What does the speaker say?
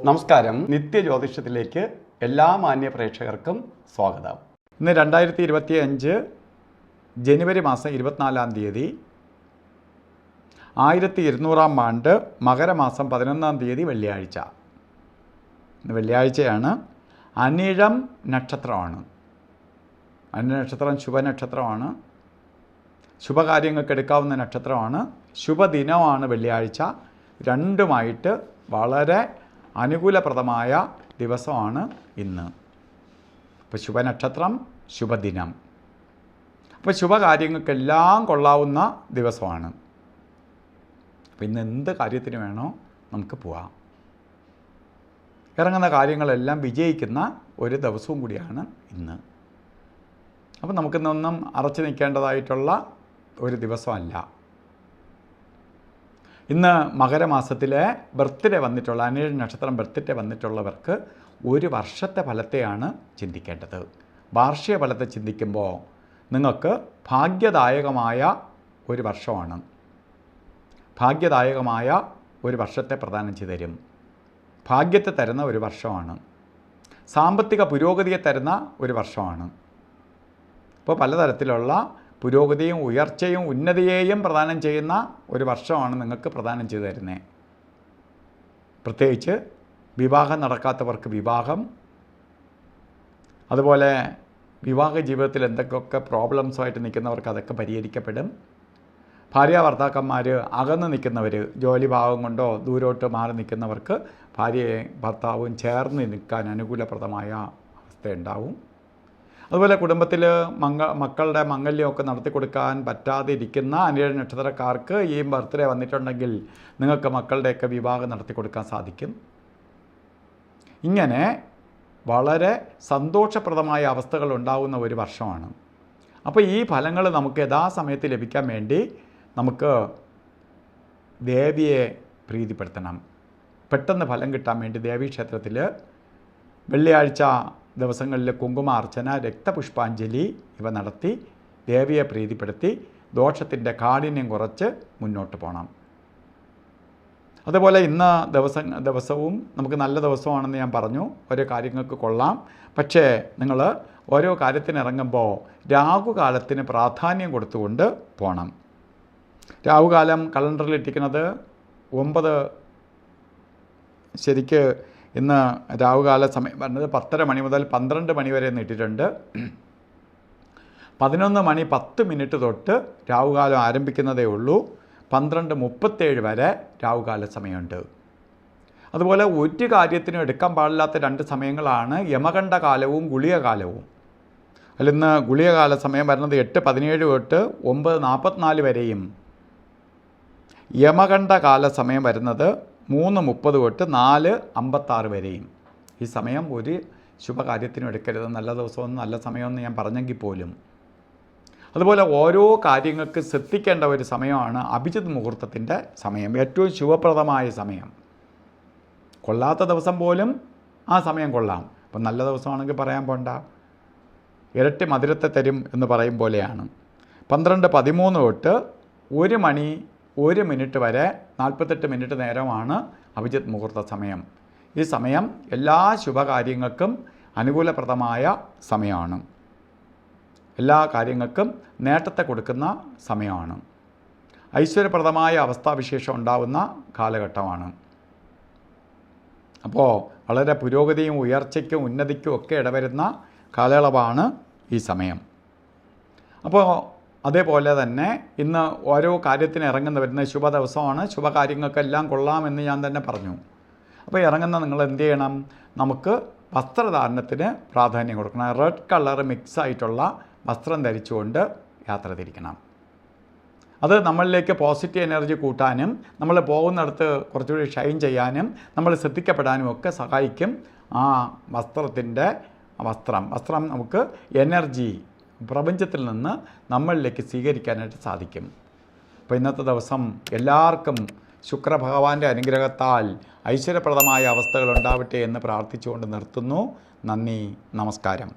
നമസ്കാരം. നിത്യജ്യോതിഷത്തിലേക്ക് എല്ലാ മാന്യ പ്രേക്ഷകർക്കും സ്വാഗതം. ഇന്ന് 2025 ജനുവരി മാസം 24-ാം തീയതി 1200-ാം ആണ്ട് മകരമാസം 11-ാം തീയതി വെള്ളിയാഴ്ച. ഇന്ന് വെള്ളിയാഴ്ചയാണ്. അനിഴം നക്ഷത്രമാണ്. അനിഴ നക്ഷത്രം ശുഭനക്ഷത്രമാണ്. ശുഭകാര്യങ്ങൾക്ക് എടുക്കാവുന്ന നക്ഷത്രമാണ്. ശുഭദിനമാണ് വെള്ളിയാഴ്ച. രണ്ടുമായിട്ട് വളരെ അനുകൂലപ്രദമായ ദിവസമാണ് ഇന്ന്. അപ്പോൾ ശുഭനക്ഷത്രം, ശുഭദിനം. അപ്പോൾ ശുഭകാര്യങ്ങൾക്കെല്ലാം കൊള്ളാവുന്ന ദിവസമാണ്. അപ്പോൾ ഇന്ന് എന്ത് കാര്യത്തിന് വേണോ നമുക്ക് പോവാം. ഇറങ്ങുന്ന കാര്യങ്ങളെല്ലാം വിജയിക്കുന്ന ഒരു ദിവസവും കൂടിയാണ് ഇന്ന്. അപ്പോൾ നമുക്കിന്നൊന്നും അറച്ചു നിൽക്കേണ്ടതായിട്ടുള്ള ഒരു ദിവസമല്ല. ഇന്ന് മകരമാസത്തിലെ ബർത്ത്ഡേ വന്നിട്ടുള്ള അനിഴ നക്ഷത്രം ബർത്ത്ഡേ വന്നിട്ടുള്ളവർക്ക് ഒരു വർഷത്തെ ഫലത്തെയാണ് ചിന്തിക്കേണ്ടത്. വാർഷിക ഫലത്തെ ചിന്തിക്കുമ്പോൾ നിങ്ങൾക്ക് ഭാഗ്യദായകമായ ഒരു വർഷമാണ്. ഭാഗ്യദായകമായ ഒരു വർഷത്തെ പ്രദാനം ചെയ്തു തരും. ഭാഗ്യത്തെ തരുന്ന ഒരു വർഷമാണ്. സാമ്പത്തിക പുരോഗതിയെ തരുന്ന ഒരു വർഷമാണ്. ഇപ്പോൾ പലതരത്തിലുള്ള പുരോഗതിയും ഉയർച്ചയും ഉന്നതിയെയും പ്രദാനം ചെയ്യുന്ന ഒരു വർഷമാണ് നിങ്ങൾക്ക് പ്രദാനം ചെയ്തു തരുന്നത്. പ്രത്യേകിച്ച് വിവാഹം നടക്കാത്തവർക്ക് വിവാഹം, അതുപോലെ വിവാഹ ജീവിതത്തിൽ എന്തൊക്കെ പ്രോബ്ലംസുമായിട്ട് നിൽക്കുന്നവർക്ക് അതൊക്കെ പരിഹരിക്കപ്പെടും. ഭാര്യാഭർത്താക്കന്മാർ അകന്ന് നിൽക്കുന്നവർ, ജോലി ഭാഗം കൊണ്ടോ ദൂരോട്ട് മാറി നിൽക്കുന്നവർക്ക് ഭാര്യയും ഭർത്താവും ചേർന്ന് നിൽക്കാൻ അനുകൂലപ്രദമായ അവസ്ഥയുണ്ടാവും. അതുപോലെ കുടുംബത്തിൽ മക്കളുടെ മംഗല്യമൊക്കെ നടത്തി കൊടുക്കാൻ പറ്റാതിരിക്കുന്ന അനിഴ നക്ഷത്രക്കാർക്ക് ഈ ബർത്ത്ഡേ വന്നിട്ടുണ്ടെങ്കിൽ നിങ്ങൾക്ക് മക്കളുടെയൊക്കെ വിവാഹം നടത്തി കൊടുക്കാൻ സാധിക്കും. ഇങ്ങനെ വളരെ സന്തോഷപ്രദമായ അവസ്ഥകൾ ഉണ്ടാകുന്ന ഒരു വർഷമാണ്. അപ്പോൾ ഈ ഫലങ്ങൾ നമുക്ക് യഥാസമയത്ത് ലഭിക്കാൻ വേണ്ടി നമുക്ക് ദേവിയെ പ്രീതിപ്പെടുത്തണം. പെട്ടെന്ന് ഫലം കിട്ടാൻ വേണ്ടി ദേവീക്ഷേത്രത്തിൽ വെള്ളിയാഴ്ച ദിവസങ്ങളിൽ കുങ്കുമാർച്ചന, രക്തപുഷ്പാഞ്ജലി ഇവ നടത്തി ദേവിയെ പ്രീതിപ്പെടുത്തി ദോഷത്തിൻ്റെ കാഠിന്യം കുറച്ച് മുന്നോട്ട് പോകണം. അതുപോലെ ഇന്ന് ദിവസവും നമുക്ക് നല്ല ദിവസമാണെന്ന് ഞാൻ പറഞ്ഞു. ഓരോ കാര്യങ്ങൾക്ക് കൊള്ളാം. പക്ഷേ നിങ്ങൾ ഓരോ കാര്യത്തിനിറങ്ങുമ്പോൾ രാഹുകാലത്തിന് പ്രാധാന്യം കൊടുത്തുകൊണ്ട് പോകണം. രാഹുകാലം കലണ്ടറിൽ ഇട്ടിരിക്കുന്നത് 9, ശരിക്ക് ഇന്ന് രാഹുകാല സമയം പറഞ്ഞത് 10:30 മണി മുതൽ 12 മണി വരെ നീട്ടിയിട്ടുണ്ട്. 11:10 തൊട്ട് രാഹുകാലം ആരംഭിക്കുന്നതേ ഉള്ളൂ. 12:37 വരെ രാഹുകാല സമയമുണ്ട്. അതുപോലെ ഒരു കാര്യത്തിനും എടുക്കാൻ പാടില്ലാത്ത 2 സമയങ്ങളാണ് യമകണ്ഠ കാലവും ഗുളിക കാലവും. അതിലിന്ന് ഗുളികകാല സമയം വരുന്നത് 8:17 തൊട്ട് 9:44 വരെയും യമകണ്ഠ കാല സമയം വരുന്നത് 3:30 തൊട്ട് 4:56 വരെയും. ഈ സമയം ഒരു ശുഭകാര്യത്തിനും എടുക്കരുത്. നല്ല ദിവസമൊന്നും നല്ല സമയമെന്ന് ഞാൻ പറഞ്ഞെങ്കിൽ പോലും. അതുപോലെ ഓരോ കാര്യങ്ങൾക്ക് ശ്രദ്ധിക്കേണ്ട ഒരു സമയമാണ് അഭിജിത്ത് മുഹൂർത്തത്തിൻ്റെ സമയം. ഏറ്റവും ശുഭപ്രദമായ സമയം. കൊള്ളാത്ത ദിവസം പോലും ആ സമയം കൊള്ളാം. അപ്പം നല്ല ദിവസമാണെങ്കിൽ പറയാൻ പോണ്ട, ഇരട്ടി മധുരത്തെ തരും എന്ന് പറയും പോലെയാണ്. 12:13 തൊട്ട് 1 മണി 1 മിനിറ്റ് വരെ 48 മിനിറ്റ് നേരമാണ് അഭിജിത്ത് മുഹൂർത്ത സമയം. ഈ സമയം എല്ലാ ശുഭകാര്യങ്ങൾക്കും അനുകൂലപ്രദമായ സമയമാണ്. എല്ലാ കാര്യങ്ങൾക്കും നേട്ടത്തെ കൊടുക്കുന്ന സമയമാണ്. ഐശ്വര്യപ്രദമായ അവസ്ഥാവിശേഷം ഉണ്ടാകുന്ന കാലഘട്ടമാണ്. അപ്പോൾ വളരെ പുരോഗതിയും ഉയർച്ചയ്ക്കും ഉന്നതിക്കും ഒക്കെ ഇടവരുന്ന കാലയളവാണ് ഈ സമയം. അപ്പോൾ അതേപോലെ തന്നെ ഇന്ന് ഓരോ കാര്യത്തിന് വരുന്ന ശുഭ ദിവസമാണ്. ശുഭകാര്യങ്ങൾക്കെല്ലാം കൊള്ളാമെന്ന് ഞാൻ തന്നെ പറഞ്ഞു. അപ്പോൾ ഇറങ്ങുന്ന നിങ്ങൾ എന്ത് ചെയ്യണം? നമുക്ക് വസ്ത്രധാരണത്തിന് പ്രാധാന്യം കൊടുക്കണം. റെഡ് കളർ മിക്സ് ആയിട്ടുള്ള വസ്ത്രം ധരിച്ചുകൊണ്ട് യാത്ര തിരിക്കണം. അത് നമ്മളിലേക്ക് പോസിറ്റീവ് എനർജി കൂട്ടാനും നമ്മൾ പോകുന്നിടത്ത് കുറച്ചുകൂടി ഷൈൻ ചെയ്യാനും നമ്മൾ ശ്രദ്ധിക്കപ്പെടാനും ഒക്കെ സഹായിക്കും. ആ വസ്ത്രം നമുക്ക് എനർജി പ്രപഞ്ചത്തിൽ നിന്ന് നമ്മളിലേക്ക് സ്വീകരിക്കാനായിട്ട് സാധിക്കും. അപ്പോൾ ഇന്നത്തെ ദിവസം എല്ലാവർക്കും ശുക്രഭഗവാന്റെ അനുഗ്രഹത്താൽ ഐശ്വര്യപ്രദമായ അവസ്ഥകൾ ഉണ്ടാവട്ടെ എന്ന് പ്രാർത്ഥിച്ചുകൊണ്ട് നിർത്തുന്നു. നന്ദി, നമസ്കാരം.